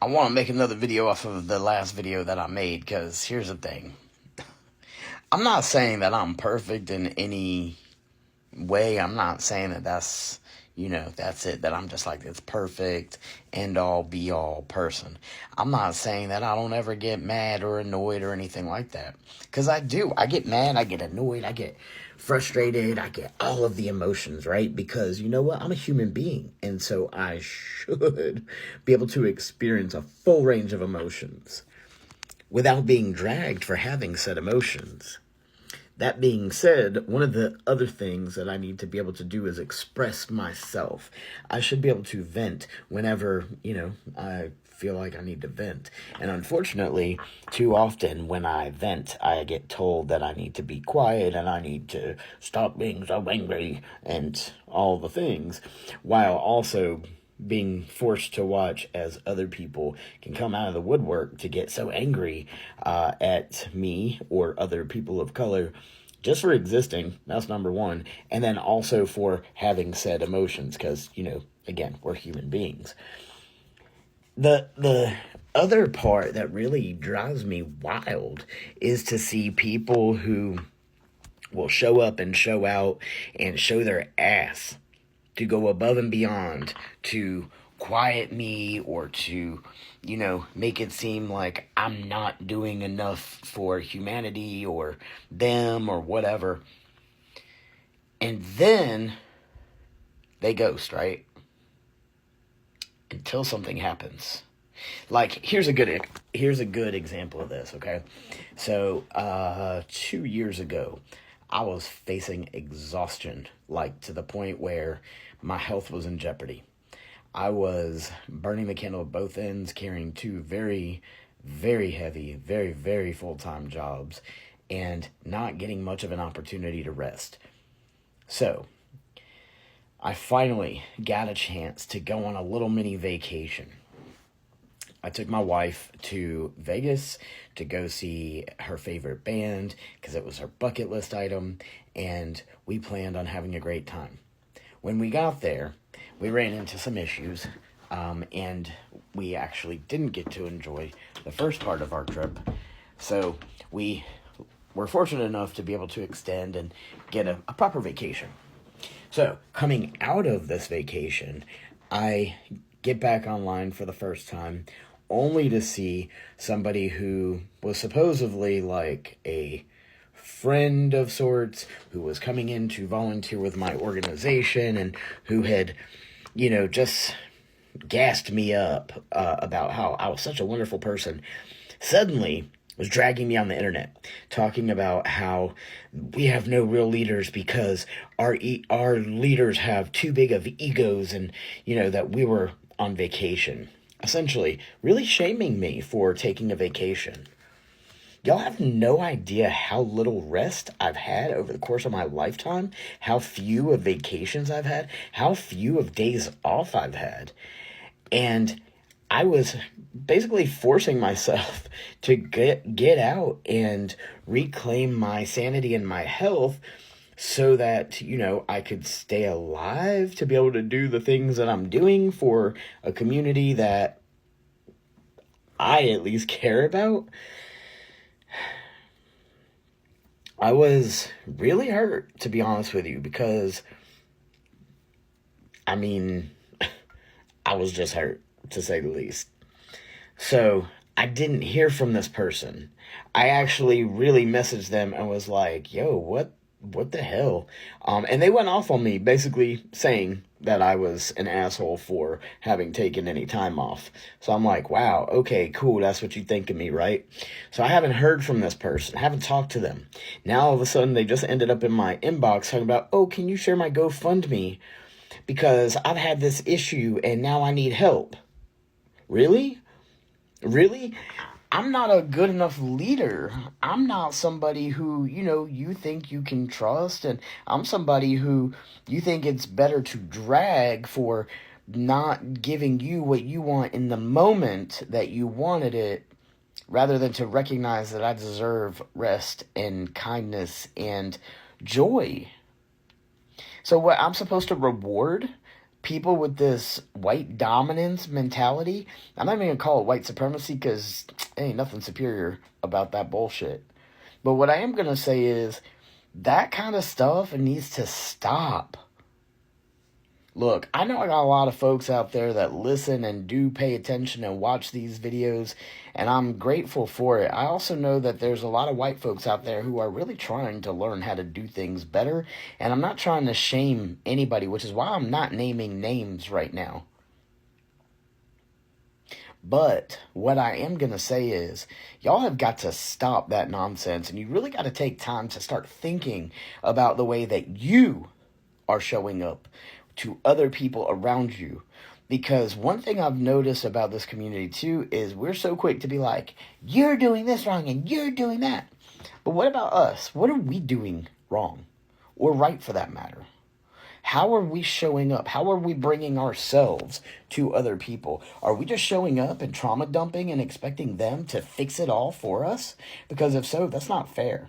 I want to make another video off of the last video that I made, because here's the thing. I'm not saying that I'm perfect in any way. I'm not saying that that's it, that I'm just like this perfect end all be all person. I'm not saying that I don't ever get mad or annoyed or anything like that, because I do. I get mad, I get annoyed, I get frustrated, I get all of the emotions, right? Because you know what? I'm a human being, and so I should be able to experience a full range of emotions without being dragged for having said emotions. That being said, one of the other things that I need to be able to do is express myself. I should be able to vent whenever, I feel like I need to vent. And unfortunately, too often when I vent, I get told that I need to be quiet and I need to stop being so angry and all the things, while also being forced to watch as other people can come out of the woodwork to get so angry at me or other people of color just for existing. That's number one. And then also for having said emotions, because, again, we're human beings. The other part that really drives me wild is to see people who will show up and show out and show their ass to go above and beyond to quiet me or to, make it seem like I'm not doing enough for humanity or them or whatever. And then they ghost, right? Until something happens. Like, here's a good example of this, okay? So, 2 years ago, I was facing exhaustion, like to the point where my health was in jeopardy. I was burning the candle at both ends, carrying two very, very heavy, very, very full-time jobs, and not getting much of an opportunity to rest. So, I finally got a chance to go on a little mini vacation. I took my wife to Vegas to go see her favorite band because it was her bucket list item, and we planned on having a great time. When we got there, we ran into some issues, and we actually didn't get to enjoy the first part of our trip. So we were fortunate enough to be able to extend and get a proper vacation. So coming out of this vacation, I get back online for the first time, only to see somebody who was supposedly like a friend of sorts, who was coming in to volunteer with my organization and who had, just gassed me up about how I was such a wonderful person, suddenly was dragging me on the internet, talking about how we have no real leaders because our leaders have too big of egos, and that we were on vacation. Essentially, really shaming me for taking a vacation. Y'all have no idea how little rest I've had over the course of my lifetime, how few of vacations I've had, how few of days off I've had. And I was basically forcing myself to get out and reclaim my sanity and my health so that, I could stay alive to be able to do the things that I'm doing for a community that I at least care about. I was really hurt, to be honest with you, because, I was just hurt, to say the least. So I didn't hear from this person. I actually really messaged them and was like, yo, what the hell? And they went off on me, basically saying that I was an asshole for having taken any time off. So I'm like, wow, okay, cool, that's what you think of me, right? So I haven't heard from this person, haven't talked to them. Now all of a sudden they just ended up in my inbox talking about, oh, can you share my GoFundMe? Because I've had this issue and now I need help. Really? Really? I'm not a good enough leader. I'm not somebody who, you think you can trust. And I'm somebody who you think it's better to drag for not giving you what you want in the moment that you wanted it, rather than to recognize that I deserve rest and kindness and joy. So what, I'm supposed to reward people with this white dominance mentality. I'm not even going to call it white supremacy because ain't nothing superior about that bullshit. But what I am going to say is that kind of stuff needs to stop. Look, I know I got a lot of folks out there that listen and do pay attention and watch these videos, and I'm grateful for it. I also know that there's a lot of white folks out there who are really trying to learn how to do things better, and I'm not trying to shame anybody, which is why I'm not naming names right now. But what I am going to say is, y'all have got to stop that nonsense, and you really got to take time to start thinking about the way that you are showing up to other people around you. Because one thing I've noticed about this community too is we're so quick to be like, you're doing this wrong and you're doing that. But what about us? What are we doing wrong? Or right for that matter? How are we showing up? How are we bringing ourselves to other people? Are we just showing up and trauma dumping and expecting them to fix it all for us? Because if so, that's not fair.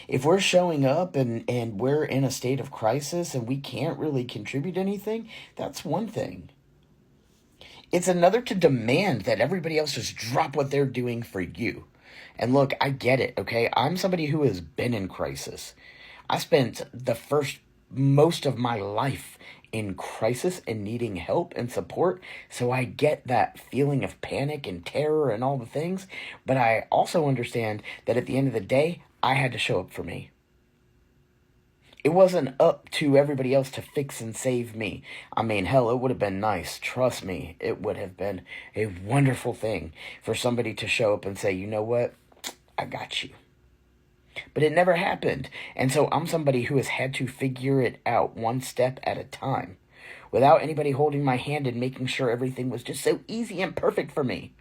If we're showing up and we're in a state of crisis and we can't really contribute anything, that's one thing. It's another to demand that everybody else just drop what they're doing for you. And look, I get it, okay? I'm somebody who has been in crisis. I spent the first most of my life in crisis and needing help and support, so I get that feeling of panic and terror and all the things, but I also understand that at the end of the day, I had to show up for me. It wasn't up to everybody else to fix and save me. I mean, hell, it would have been nice. Trust me, it would have been a wonderful thing for somebody to show up and say, you know what? I got you. But it never happened. And so I'm somebody who has had to figure it out one step at a time without anybody holding my hand and making sure everything was just so easy and perfect for me.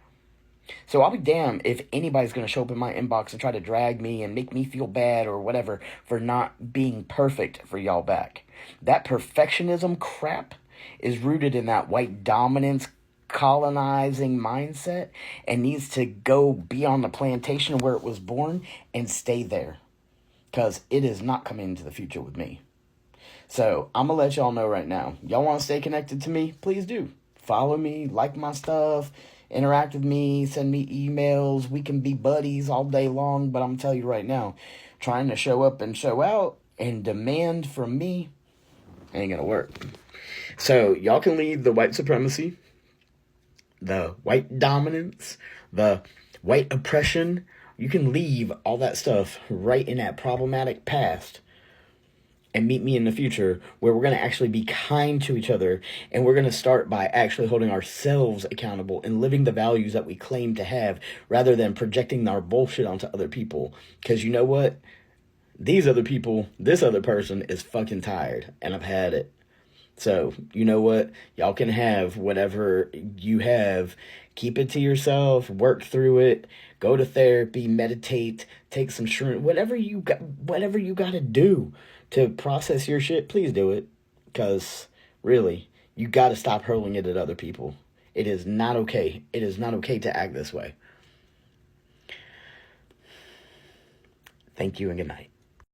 So I'll be damned if anybody's going to show up in my inbox and try to drag me and make me feel bad or whatever for not being perfect for y'all back. That perfectionism crap is rooted in that white dominance colonizing mindset and needs to go be on the plantation where it was born and stay there. Because it is not coming into the future with me. So I'm going to let y'all know right now. Y'all want to stay connected to me? Please do. Follow me, like my stuff, interact with me, send me emails. We can be buddies all day long, but I'm going to tell you right now, trying to show up and show out and demand from me ain't going to work. So y'all can leave the white supremacy, the white dominance, the white oppression. You can leave all that stuff right in that problematic past and meet me in the future where we're going to actually be kind to each other, and we're going to start by actually holding ourselves accountable and living the values that we claim to have rather than projecting our bullshit onto other people. Because you know what? These other people, this other person is fucking tired, and I've had it. So, you know what? Y'all can have whatever you have. Keep it to yourself. Work through it. Go to therapy. Meditate. Take some shrooms. Whatever you got to do to process your shit, please do it. Because, really, you got to stop hurling it at other people. It is not okay. It is not okay to act this way. Thank you and good night.